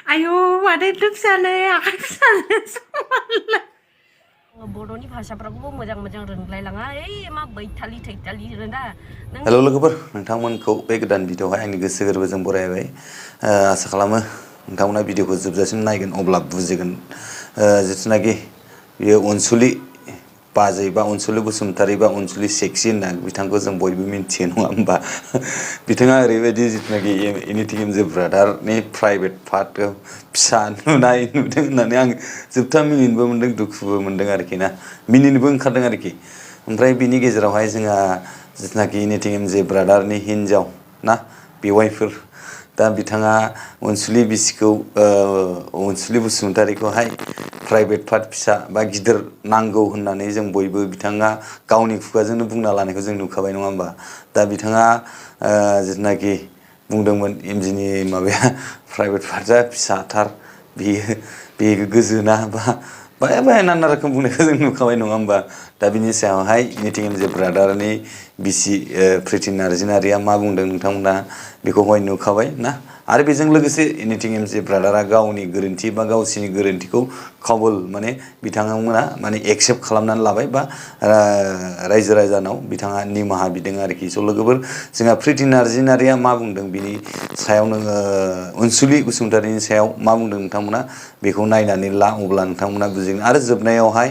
आयौ माथो लोमजानाय आखाइ सानाय समानलाय बर'नि भाषाफ्राखौबो मोजां मोजां रोंलायलाङा मा बैथालि थैथालि रोना हेल' लोगोफोर नोंथांमोनखौ बे गोदान भिडिअ'आवहाय आंनि गोसो गोरबोजों बरायबाय आसा खालामो नोंथांमोना भिडिअ'खौ जोबजासिम नायगोन अब्ला बुजिगोन जितुनाखि बियो अनसुलि बाजै बा अनसुलि बसुमतारी बा अनसुलि सेक्सी होनना बिथांखौ जों बयबो मिन्थियो नङा होमबा बिथाङा ओरैबायदि जितुनाखि एनिथिं एम जे ब्रादारनि प्राइभेट पार्ट फिसा नुनाय नुदों होननानै आं जोबथा मिनिनोबो मोन्दों दुखुबो मोन्दों आरोखि ना मिनिनोबो ओंखारदों आरोखि ओमफ्राय बिनि गेजेरावहाय जोंहा जितुनाखि एनिथिं एम जे ब्रादारनि हिन्जाव ना बेवाइफोर दा बिथाङा अनसुलि बिसिखौ अनसुलि बसुमतारीखौहाय प्राइभेट पार्ट फिसा बा गिदिर नांगौ होननानै जों बयबो बिथाङा गावनि खुगाजोंनो बुंना लानायखौ जों नुखाबाय नङा होमबा दा बिथाङा जितुनाखि बुंदोंमोन एमजिनि माबाया प्राइभेट पार्टआ फिसाथार बेयो गोजोना बाया बाया नाना रोखोम बुंनायखौ जों नुखाबाय नङा होमबा दा बिनि सायावहाय एनिथिं एम जे ब्रादारनि बिसि प्रिति नार्जारिया मा बुंदों नोंथांमोना बेखौहाय नुखाबाय ना आरो बेजों लोगोसे एनिथिं एम जे ब्रादारा गावनि गोरोन्थि बा गावसिनि गोरोन्थिखौ काबुल माने बिथांमोना माने एक्सेप्ट खालामनानै लाबाय बा रायजो राजानाव बिथाङा निमाहा बिदों आरोखि स' लोगोफोर जोंहा प्रिति नार्जारिया मा बुंदों बिनि सायाव नोङो अनसुलि बसुमतारीनि सायाव मा बुंदों नोंथांमोना बेखौ नायनानै ला अब्ला नोंथांमोना बुजिगोन आरो जोबनायावहाय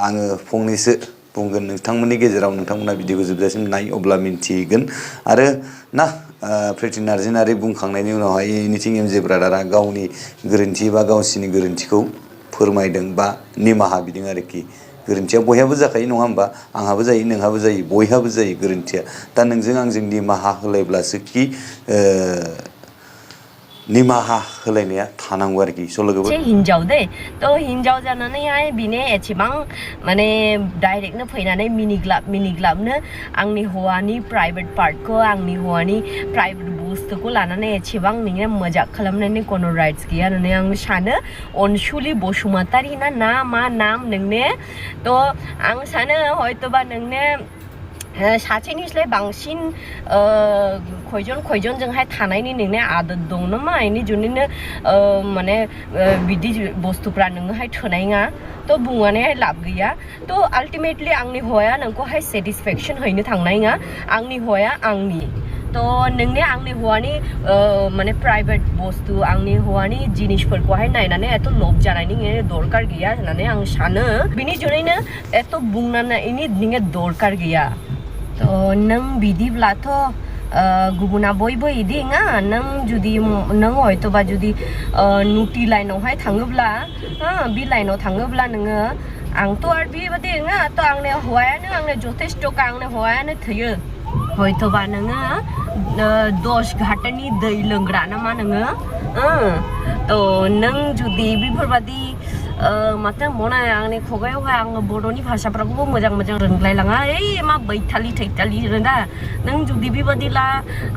आङो फंनैसो बुंगोन नोंथांमोननि गेजेराव नोंथांमोना भिडिअखौ जोबजासिम नाय अब्ला मिन्थिगोन आरो ना प्रिति नार्जारि बुंखांनायनि उनावहाय एनिथिं एम जे ब्रादारा गावनि गोरोन्थि बा गावसिनि गोरोन्थिखौ फोरमायदों बा निमाहा बिदों आरोखि गोरोन्थिया बयहाबो जाखायो नङा होमबा आंहाबो जायो नोंहाबो जायो बयहाबो जायो गोरोन्थिया दा नोंजों आंजों निमाहा होलायब्लासो कि निमाहा होलायनाया थानांगौ आरोखि स' लोगोफोर हिनजाव दे थ' हिनजाव जानानैहाय बिनो एसेबां माने डाइरेक्टनो फैनानै मिनिग्लाबनो आंनि हौवानि प्राइभेट पार्टखौ आंनि हौवानि प्राइभेट बुस्थुखौ लानानै एसेबां नोङो मजाक खालामनायनि कोनो राइट्स गैया होननानै आं सानो अनसुलि बसुमतारी ना मा नाम नोंने थ' आं सानो हयत'बा नोंने सासेनिस्लाय बांसिन खयजनजोंहाय थानायनि नोंने आदत दं नामा बेनि जुनैनो माने बिदि बुस्थुफ्रा नोङोहाय थोनाय नङा थ' बुंनानैहाय लाब गैया थ' आल्टिमेटलि आंनि हौवाया नोंखौहाय सेटिसफेक्सन हैनो थांनाय नङा आंनि हौवाया आंनि थ' नोंने आंनि हौवानि माने प्राइभेट बुस्थु आंनि हौवानि जिनिसफोरखौहाय नायनानै एथ' लब जानायनि दरकार गैया होननानै आं सानो बिनि जुनैनो एथ' बुंनानै नोङो दरकार गैया थ' नों बिदिब्लाथ' गुबुना बयबो इदि नङा नों हयत'बा जुदि नुटि लाइनावहाय थाङोब्ला बे लाइनाव थाङोब्ला नोङो आंथ' आरो बेबादि नङा थ' आंनि हौवायानो आंनो जथेस्ट'खा आंनि हौवायानो थोयो हयत'बा नोङो 10 घाटनि दै लोंग्रा नामा नोङो थ' नों जुदि बेफोरबादि माथो मना आंनि खुगायावहाय आङो बर'नि भाषाफ्राखौबो मोजां मोजां रोंलायलाङा मा बैथालि थैथालि रोना नों जुदि बेबादिला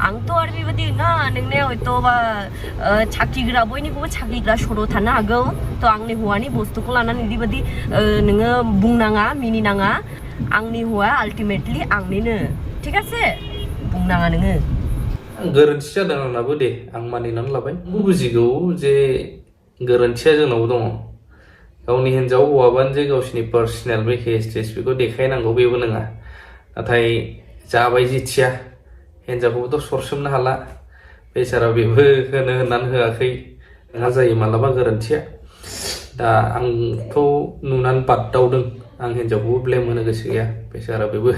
आंथ' आरो बेबादि नङा नोंने हयत'बा साखिग्रा बयनिखौबो साखिग्रा सर' थानो हागौ थ' आंनि हौवानि बुस्थुखौ लानानै बेबादि नोङो बुंनाङा मिनिनाङा आंनि हौवा आल्टिमेटलि आंनिनो ठीक আছে बुंनाङा नोङो गोरोन्थि जादों आंनाबो दे आं मानिनानै लाबाय बुजिगौ जे गोरोन्थिया जोंनाव दङ गावनि हिन्जाव हौवाबानो जे गावसिनि पार्सनेल बे हेस्टेज बेखौ देखायनांगौ बेबो नङा नाथाय जाबाय जिथिया हिन्जावखौबोथ' सरसोमनो हाला बेसारा बेबो होननानै होआखै नङा जायो मालाबा गोरोन्थिया दा आंथ' नुनानै बाददावदों आं हिन्जावखौबो ब्लेम होनो गोसो गैया बेसारा बेबो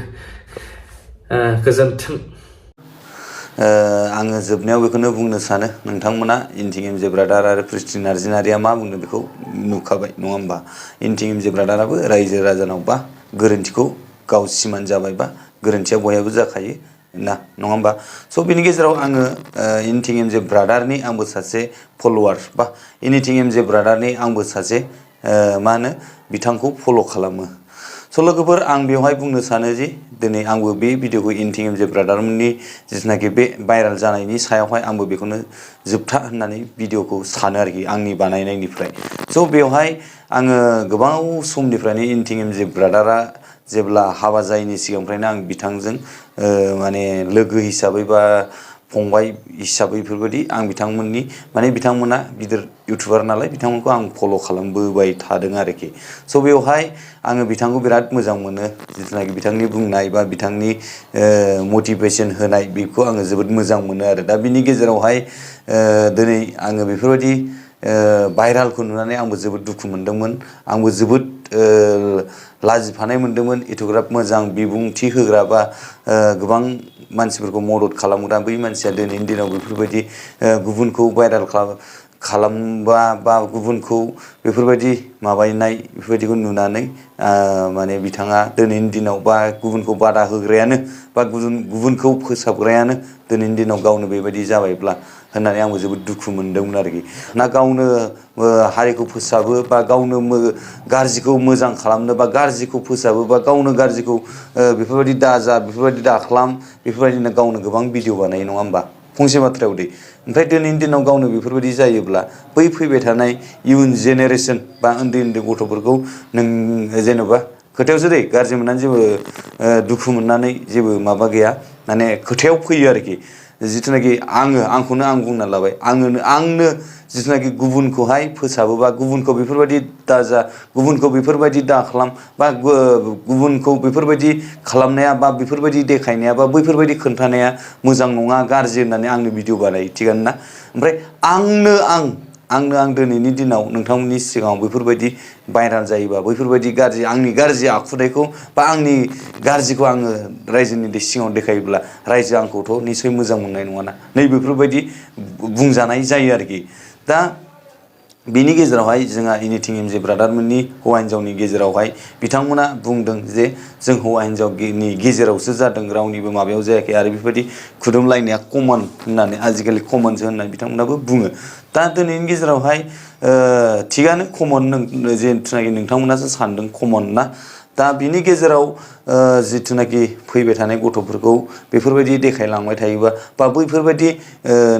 गोजोन्थों आङो जोबनायाव बेखौनो बुंनो सानो नोंथांमोना एनिथिं एम जे ब्रादार आरो प्रिति नार्जारिया मा बुंदों बेखौ नुखाबाय नङा होमबा एनिथिं एम जे ब्रादाराबो रायजो राजानाव बा गोरोन्थिखौ गाव सिमान जाबायबा गोरोन्थिया बयहाबो जाखायो ना नङा होमबा स' बिनि गेजेराव आङो एनिथिं एम जे ब्रादारनि आंबो सासे फल'वार बा एनिथिं एम जे ब्रादारनि आंबो सासे मा होनो बिथांखौ फल' खालामो स' लोगोफोर आं बेवहाय बुंनो सानो जि दिनै आंबो बे भिडिअखौ एनिथिं एम जे ब्रादारमोननि जिथुनाखि बे भाइराल जानायनि सायावहाय आंबो बेखौनो जोबथा होननानै भिडिअखौ सानो आरोखि आंनि बानायनायनिफ्राय स' बेवहाय आङो गोबाव समनिफ्रायनो एनिथिं एम जे ब्रादारा जेब्ला हाबा जायैनि सिगांनिफ्रायनो आं बिथांजों माने लोगो हिसाबै बा फंबाय हिसाबै बेफोरबायदि आं बिथांमोननि माने बिथांमोना गिदिर इउटुबार नालाय बिथांमोनखौ आं फल' खालामबोबाय थादों आरोखि स' बेवहाय आङो बिथांखौ बिराद मोजां मोनो जिथुनाखि बिथांनि बुंनाय बा बिथांनि मटिभेसन होनाय बेखौ आङो जोबोद मोजां मोनो आरो दा बिनि गेजेरावहाय दिनै आङो बेफोरबायदि भाइरालखौ नुनानै आंबो जोबोद दुखु मोनदोंमोन आंबो जोबोद लाजिफानाय मोनदोंमोन एथ'ग्राब मोजां बिबुंथि होग्रा बा गोबां मानसिफोरखौ मदद खालामग्रा बै मानसिया दिनैनि दिनाव बेफोरबायदि गुबुनखौ भाइराल खालामबा बा गुबुनखौ बेफोरबायदि माबानाय बेफोरबायदिखौ नुनानै माने बिथाङा दिनैनि दिनाव बा गुबुनखौ बादा होग्रायानो बा गुबुनखौ फोसाबग्रायानो दिनैनि दिनाव गावनो बेबायदि जाबायब्ला होननानै आंबो जोबोद दुखु मोनदोंमोन आरोखि ना गावनो हारिखौ फोसाबो बा गावनो गाज्रिखौ मोजां खालामनो बा गाज्रिखौ फोसाबो बा गावनो गाज्रिखौ बेफोरबायदि दाजा बेफोरबायदि दाख्लाम बेफोरबायदिनो गावनो गोबां भिडिअ बानायो नङा होमबा फंसे बाथ्रायाव दे ओमफ्राय दिनैनि दिनाव गावनो बेफोरबायदि जायोब्ला बै फैबाय थानाय इयुन जेनेरेसन बा उन्दै उन्दै गथ'फोरखौ नों जेनेबा खोथायावसो दै गाज्रि मोननानै जेबो दुखु मोननानै जेबो माबा गैया माने खोथायाव फैयो आरोखि जिथुनाखि आंखौनो आं बुंना लाबाय आंनो जिथुनाखि गुबुनखौहाय फोसाबोबा गुबुनखौ बेफोरबायदि दाजा गुबुनखौ बेफोरबायदि दाखालाम बा गुबुनखौ बेफोरबायदि खालामनाया बा बेफोरबायदि देखायनाया बा बैफोरबायदि खोन्थानाया मोजां नङा गाज्रि होननानै आंनो भिडिअ बानायो थिगानो ना ओमफ्राय आंनो आं दिनैनि दिनाव नोंथांमोननि सिगाङाव बेफोरबायदि भाइराल जायोबा बैफोरबायदि आंनि गाज्रि आखुथायखौ बा आंनि गाज्रिखौ आङो रायजोनि सिगाङाव देखायोब्ला रायजोआ आंखौथ' निसय मोजां मोननाय नङाना नै बेफोरबायदि बुंजानाय जायो आरोखि दा बिनि गेजेरावहाय जोंहा एनिथिं एमजे ब्रादारमोननि हौवा हिन्जावनि गेजेरावहाय बिथांमोना बुंदों जे जों हौवा हिन्जावनि गेजेरावसो जादों रावनिबो माबायाव जायाखै आरो बेफोरबायदि खुदुमलायनाया कमन होननानै आजिखालि कमनसो होननानै बिथांमोनाबो बुङो दा दिनैनि गेजेरावहाय थिगानो कमन जिथुनाखि नोंथांमोनासो सानदों कमन ना दा बिनि गेजेराव जिथुनाखि फैबाय थानाय गथ'फोरखौ बेफोरबायदि देखायलांबाय थायोबा बा बैफोरबायदि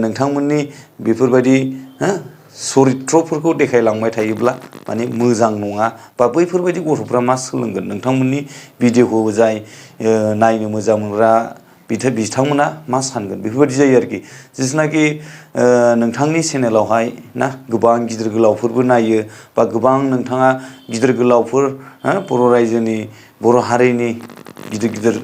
नोंथांमोननि बेफोरबायदि चरित्रफोरखौ देखायलांबाय थायोब्ला माने मोजां नङा बा बैफोरबायदि गथ'फ्रा मा सोलोंगोन नोंथांमोननि भिडिअखौ जाय नायनो मोजां मोनग्रा बिथांमोना मा सानगोन बेफोरबायदि जायो आरोखि जिथुनाखि नोंथांनि चेनेलावहाय ना गोबां गिदिर गोलावफोरबो नायो बा गोबां नोंथाङा गिदिर गोलावफोर बर' रायजोनि बर' हारिनि गिदिर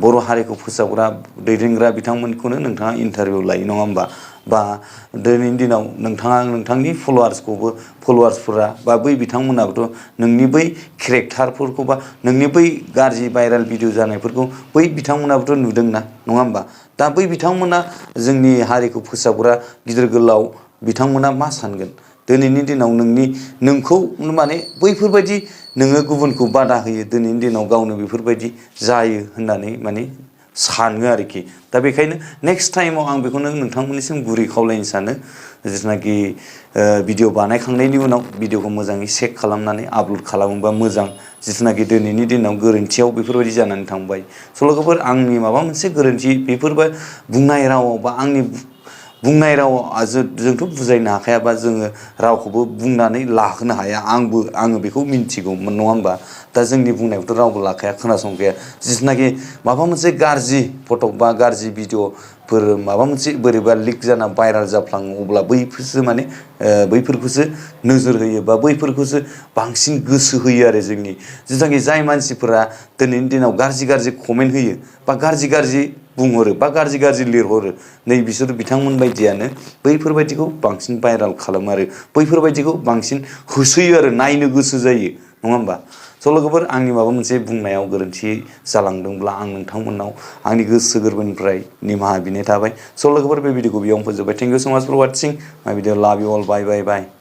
बर' हारिखौ फोसाबग्रा दैदेनग्रा बिथांमोनखौनो नोंथाङा इन्टारभिउ लायो नङा होमबा बा दिनैनि दिनाव नोंथाङा नोंथांनि फल'वार्सफोरा बा बै बिथांमोनाबोथ' नोंनि बै केरेक्टारफोरखौ बा नोंनि बै गाज्रि भाइराल भिडिअ जानायफोरखौ बै बिथांमोनाबोथ' नुदोंना नङा होमबा दा बै बिथांमोना जोंनि हारिखौ फोसाबग्रा गिदिर गोलाव बिथांमोना मा सानगोन दिनैनि दिनाव नोंखौ माने बैफोरबायदि नोङो गुबुनखौ बादा होयो दिनैनि दिनाव गावनो बेफोरबायदि जायो होननानै माने सानो आरोखि दा बेखायनो नेक्स्ट टाइमाव आं बेखौनो नोंथांमोननिसिम गुरै खावलायनो सानो जिथुनाखि भिडिअ बानायखांनायनि उनाव भिडिअखौ मोजाङै चेक खालामनानै आपल'ड खालामोबा मोजां जिथुनाखि दिनैनि दिनाव गोरोन्थियाव बेफोरबायदि जानानै थांबाय लोगोफोर आंनि माबा मोनसे गोरोन्थि बेफोरबो बुंनाय रावाव बा आंनि बुंनाय रावाव जोंथ' बुजायनो हाखायाबा जोङो रावखौबो बुंनानै लाहोनो हाया आङो बेखौ मिन्थिगौमोन नङा होमबा दा जोंनि बुंनायखौथ' रावबो लाखाया खोनासंखाया जिथुनाखि माबा मोनसे गाज्रि फट' बा गाज्रि भिडिअफोर माबा मोनसे बोरैबा लिक जाना भाइराल जाफ्लाङो अब्ला बैफोरखौसो नोजोर होयो बा बैफोरखौसो बांसिन गोसो होयो आरो जोंनि जिथुनाखि जाय मानसिफोरा दिनैनि दिनाव गाज्रि कमेन्ट होयो बा गाज्रि बुंहरो बा गाज्रि लिरहरो नै बिसोर बिथांमोन बायदियानो बैफोरबायदिखौ बांसिन भाइराल खालामो आरो बैफोरबायदिखौ बांसिन होसोयो आरो नायनो गोसो जायो नङा होमबा लोगोफोर आंनि माबा मोनसे बुंनायाव गोरोन्थि जालांदोंब्ला आं नोंथांमोननाव आंनि गोसो गोरबोनिफ्राय निमाहा बिनाय थाबाय लोगोफोर बे भिडिअखौ बेयावनो फोजोबबाय थेंक इउ सो माच फर वाचिं माय भिडिअ लाभ इउ अल बाय